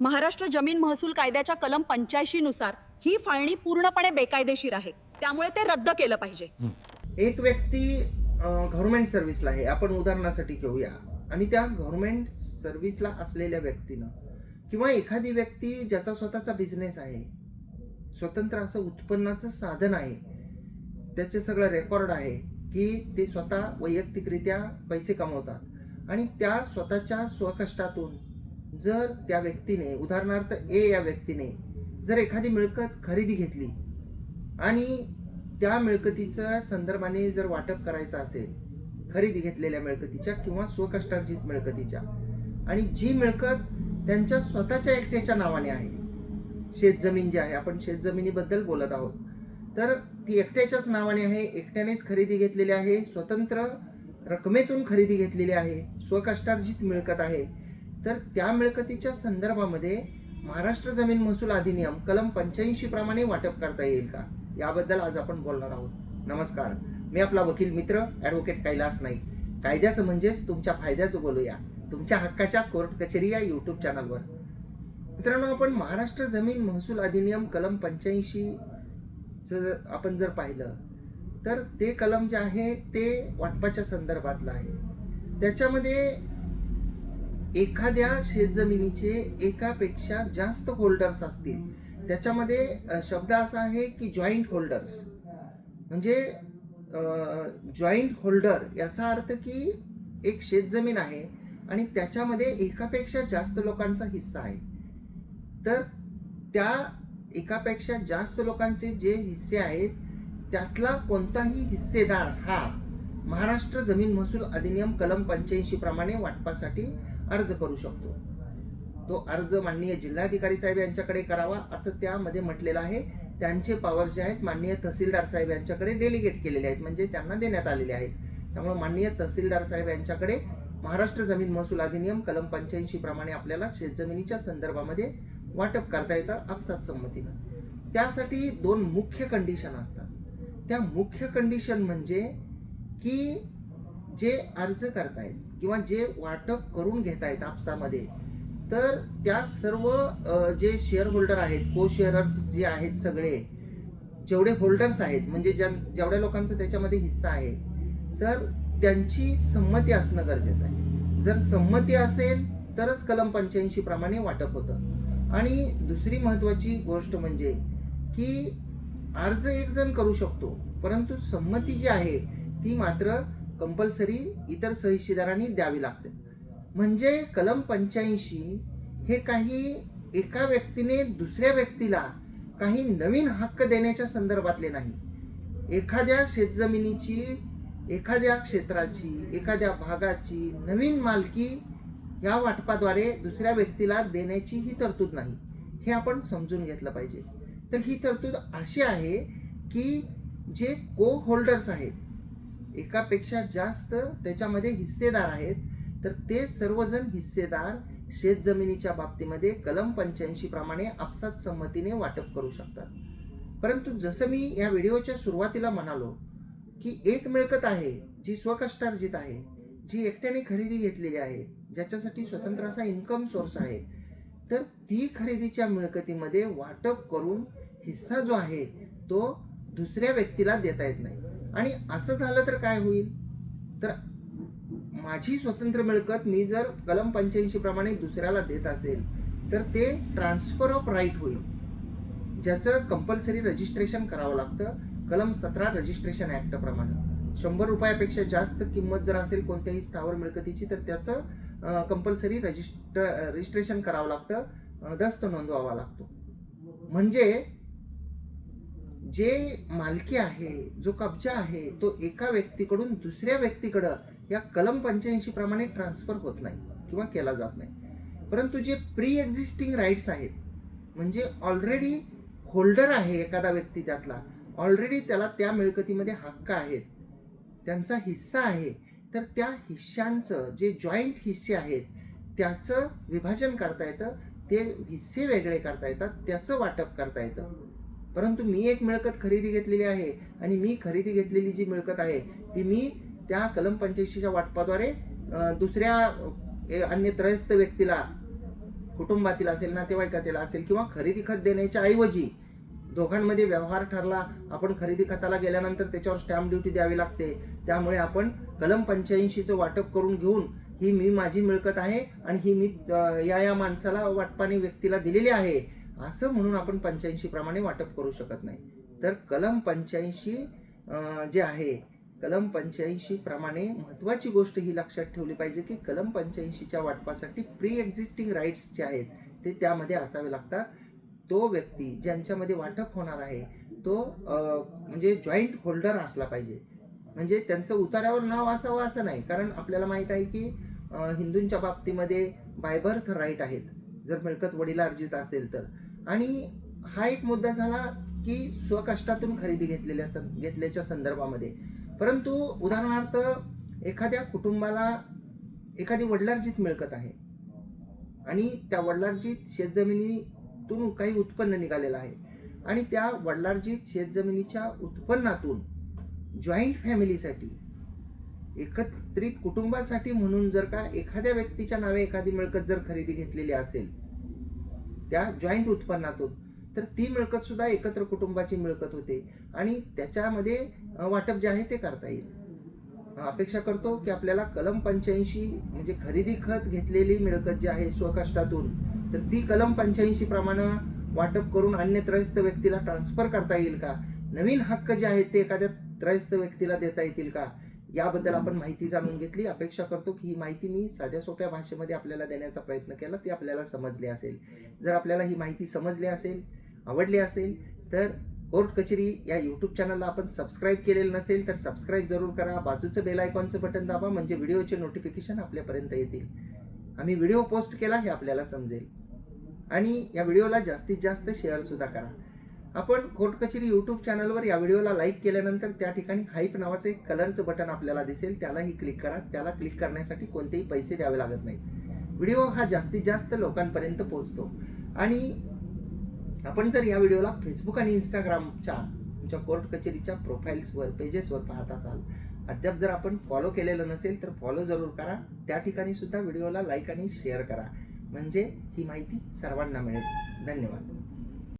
महाराष्ट्र जमीन महसूल कायद्याच्या कलम 85 नुसार ही फाळणी पूर्णपणे बेकायदेशीर आहे, त्यामुळे ते रद्द केलं पाहिजे. एक व्यक्ती गव्हर्नमेंट सर्व्हिसला आहे, आपण उदाहरणासाठी घेऊया, आणि त्या गव्हर्नमेंट सर्व्हिसला असलेल्या व्यक्तीनं किंवा एखादी व्यक्ती ज्याचा स्वतःचा बिझनेस आहे, स्वतंत्र असं उत्पन्नाचं साधन आहे, त्याचे सगळं रेकॉर्ड आहे की ते स्वतः वैयक्तिकरित्या पैसे कमवतात आणि त्या स्वतःच्या स्वकष्टातून जर त्या व्यक्तीने, उदाहरणार्थ ए या व्यक्तीने जर एखादी मिळकत खरेदी घेतली आणि त्या मिळकतीच्या संदर्भाने जर वाटप करायचं असेल, खरेदी घेतलेल्या मिळकतीच्या किंवा स्वकष्टार्जित मिळकतीच्या, आणि जी मिळकत त्यांच्या स्वतःच्या एकट्याच्या नावाने आहे, शेतजमीन जी आहे, आपण शेतजमिनीबद्दल बोलत आहोत, तर ती एकट्याच्याच नावाने आहे, एकट्यानेच खरेदी घेतलेली आहे, स्वतंत्र रकमेतून खरेदी घेतलेली आहे, स्वकष्टार्जित मिळकत आहे, तर त्या मिळकतीच्या संदर्भामध्ये महाराष्ट्र जमीन महसूल अधिनियम कलम 85 प्रमाणे वाटप करता येईल का, याबद्दल आज आपण बोलणार आहोत. नमस्कार, मी आपला वकील मित्र ॲडव्होकेट कैलास नाईक. कायद्याचं म्हणजेच तुमच्या फायद्याचं बोलूया, तुमच्या हक्काच्या कोर्ट कचेरी या यूट्यूब चॅनलवर. मित्रांनो, आपण महाराष्ट्र जमीन महसूल अधिनियम कलम 85 आपण जर पाहिलं तर ते कलम जे आहे ते वाटपाच्या संदर्भातलं आहे. त्याच्यामध्ये एखाद्या शेतजमिनीचे एकापेक्षा जास्त होल्डर्स असतील, त्याच्यामध्ये शब्द असा आहे की जॉईंट होल्डर्स, म्हणजे जॉईंट होल्डर याचा अर्थ की एक शेतजमीन आहे आणि त्याच्यामध्ये एकापेक्षा जास्त लोकांचा हिस्सा आहे, तर त्या एकापेक्षा जास्त लोकांचे जे हिस्से आहेत त्यातला कोणताही हिस्सेदार हा महाराष्ट्र जमीन महसूल अधिनियम कलम 85 प्रमाणे वाटपासाठी अर्ज करू शकतो. तो अर्ज माननीय जिल्हाधिकारी साहेब यांच्याकडे करावा असं त्यामध्ये म्हटलेलं आहे. त्यांचे पॉवर जे आहेत माननीय तहसीलदार साहेब यांच्याकडे डेलिगेट केलेले आहेत, म्हणजे त्यांना देण्यात आलेले आहेत. त्यामुळे माननीय तहसीलदार साहेब यांच्याकडे महाराष्ट्र जमीन महसूल अधिनियम कलम 85 प्रमाणे आपल्याला शेतजमिनीच्या संदर्भामध्ये वाटप करता येतं आपसात संमतीनं. त्यासाठी दोन मुख्य कंडिशन असतात. त्या मुख्य कंडिशन म्हणजे की जे अर्ज करतायत किंवा जे वाटप करून घेतायत आपसामध्ये, तर त्या सर्व जे शेअर होल्डर आहेत, को शेअरर्स जे आहेत, सगळे जेवढे होल्डर्स आहेत, म्हणजे जेवढ्या लोकांचा त्याच्यामध्ये हिस्सा आहे, तर त्यांची संमती असणं गरजेचं आहे. जर संमती असेल तरच कलम 85 प्रमाणे वाटप होतं. आणि दुसरी महत्त्वाची गोष्ट म्हणजे की अर्ज एक जण करू शकतो, परंतु संमती जी आहे ती मात्र कंपल्सरी इतर सहिशीदारांनी द्यावी लागते. म्हणजे कलम 85 हे काही एका व्यक्तीने दुसऱ्या व्यक्तीला काही नवीन हक्क देण्याच्या संदर्भातले नाही. एखाद्या शेतजमिनीची, एखाद्या क्षेत्राची, एखाद्या भागाची नवीन मालकी या वाटपाद्वारे दुसऱ्या व्यक्तीला देण्याची ही तरतूद नाही, हे आपण समजून घेतलं पाहिजे. तर ही तरतूद अशी आहे की जे को होल्डर्स आहेत, एकापेक्षा जास्त त्याच्यामध्ये हिस्सेदार आहेत, तर ते सर्वजण हिस्सेदार शेतजमिनीच्या बाबतीमध्ये कलम 85 प्रमाणे आपसात संमतीने वाटप करू शकतात. परंतु जसं मी या व्हिडिओच्या सुरुवातीला म्हणालो की एक मिळकत आहे जी स्वकष्टार्जित आहे, जी एकट्याने खरेदी घेतलेली आहे, ज्याच्यासाठी स्वतंत्र असा इन्कम सोर्स आहे, तर ती खरेदीच्या मिळकतीमध्ये वाटप करून हिस्सा जो आहे तो दुसऱ्या व्यक्तीला देता येत नाही. आणि असं झालं तर काय होईल, तर माझी स्वतंत्र मिळकत मी जर कलम 85 प्रमाणे दुसऱ्याला देत असेल तर ते ट्रान्सफर ऑफ राईट होईल, ज्याचं कंपल्सरी रजिस्ट्रेशन करावं लागतं कलम 17 रजिस्ट्रेशन ॲक्ट प्रमाणे. 100 रुपयापेक्षा जास्त किंमत जर असेल कोणत्याही स्थावर मिळकतीची तर त्याचं कंपल्सरी रजिस्ट्रेशन करावं लागतं, दस्त नोंदवावा लागतो. म्हणजे जे मालकी आहे, जो कब्जा आहे, तो एका व्यक्तीकडून दुसऱ्या व्यक्तीकडं या कलम 85 प्रमाणे ट्रान्सफर होत नाही किंवा केला जात नाही. परंतु जे प्री एक्झिस्टिंग राईट्स आहेत, म्हणजे ऑलरेडी होल्डर आहे एखादा व्यक्ती, त्यातला ऑलरेडी त्याला त्या मिळकतीमध्ये हक्क आहेत, त्यांचा हिस्सा आहे, तर त्या हिस्स्यांचं जे जॉईंट हिस्से आहेत त्याचं विभाजन करता येतं, ते हिस्से वेगळे करता येतात, त्याचं वाटप करता येतं. परंतु मी एक मिळकत खरेदी घेतलेली आहे आणि मी खरेदी घेतलेली जी मिळकत आहे ती मी त्या कलम 85च्या वाटपाद्वारे दुसऱ्या अन्य त्रयस्थ व्यक्तीला कुटुंबातील असेल, नातेवाईकातील असेल, किंवा खरेदी खत देण्याच्या ऐवजी दोघांमध्ये व्यवहार ठरला, आपण खरेदी खताला गेल्यानंतर त्याच्यावर स्टॅम्प ड्युटी द्यावी लागते, त्यामुळे आपण कलम 85चं वाटप करून घेऊन ही मी माझी मिळकत आहे आणि ही मी या माणसाला वाटपाने व्यक्तीला दिलेली आहे असं म्हणून आपण 85 प्रमाणे वाटप करू शकत नाही. तर कलम 85 जे आहे, कलम 85 प्रमाणे महत्त्वाची गोष्ट ही लक्षात ठेवली पाहिजे की कलम 85च्या वाटपासाठी प्री एक्झिस्टिंग राईट्स जे आहेत ते त्यामध्ये असावे लागतात. तो व्यक्ती ज्यांच्यामध्ये वाटप होणार आहे तो म्हणजे जॉईंट होल्डर असला पाहिजे. म्हणजे त्यांचं उतार्यावर नाव असावं असं नाही, कारण आपल्याला माहीत आहे की हिंदूंच्या बाबतीमध्ये बाय बर्थ राईट आहेत जर मिळकत वडिलार्जित असेल तर. आणि हा एक मुद्दा झाला की स्वकष्टातून खरेदी घेतल्याच्या संदर्भामध्ये. परंतु उदाहरणार्थ एखाद्या कुटुंबाला एखादी वडिलार्जित मिळकत आहे आणि त्या वडिलार्जित शेतजमिनीतून काही उत्पन्न निघालेलं आहे आणि त्या वडिलार्जित शेतजमिनीच्या उत्पन्नातून जॉईंट फॅमिलीसाठी, एकत्रित कुटुंबासाठी म्हणून जर का एखाद्या व्यक्तीच्या नावे एखादी मिळकत जर खरेदी घेतलेली असेल त्या जॉईंट उत्पन्नातून, तर ती मिळकत सुद्धा एकत्र कुटुंबाची मिळकत होते आणि त्याच्यामध्ये वाटप जे आहे ते करता येईल. अपेक्षा करतो की आपल्याला कलम 85 म्हणजे खरेदी खत घेतलेली मिळकत जी आहे स्वकष्टातून, तर ती कलम 85 प्रमाणे वाटप करून अन्य त्रयस्थ व्यक्तीला ट्रान्सफर करता येईल का, नवीन हक्क जे आहेत ते एखाद्या त्रयस्थ व्यक्तीला देता येतील का, याबद्दल आपण माहिती जाणून घेतली. अपेक्षा करतो की ही माहिती मी साध्या सोप्या भाषेमध्ये आपल्याला देण्याचा प्रयत्न केला, ती आपल्याला समजली असेल. जर आपल्याला ही माहिती समजली असेल, आवडली असेल, तर कोर्ट कचेरी या यूट्यूब चॅनलला आपण सबस्क्राईब केलेलं नसेल तर सबस्क्राईब जरूर करा. बाजूचं बेल आयकॉनचं बटन दाबा, म्हणजे व्हिडिओचे नोटिफिकेशन आपल्यापर्यंत येतील. आम्ही व्हिडिओ पोस्ट केला हे आपल्याला समजेल. आणि या व्हिडिओला जास्तीत जास्त शेअर सुद्धा करा. आपण कोर्ट कचेरी यूट्यूब चॅनलवर या व्हिडिओला लाईक केल्यानंतर त्या ठिकाणी हाईप नावाचं एक कलरचं बटन आपल्याला दिसेल, त्यालाही क्लिक करा. त्याला क्लिक करण्यासाठी कोणतेही पैसे द्यावे लागत नाहीत. व्हिडिओ हा जास्तीत जास्त लोकांपर्यंत पोहोचतो. आणि आपण जर या व्हिडिओला फेसबुक आणि इंस्टाग्रामच्या तुमच्या कोर्ट कचेरीच्या प्रोफाईल्सवर, पेजेसवर पाहत असाल, अद्याप जर आपण फॉलो केलेलं नसेल तर फॉलो जरूर करा. त्या ठिकाणी सुद्धा व्हिडिओला लाईक आणि शेअर करा, म्हणजे ही माहिती सर्वांना मिळेल. धन्यवाद.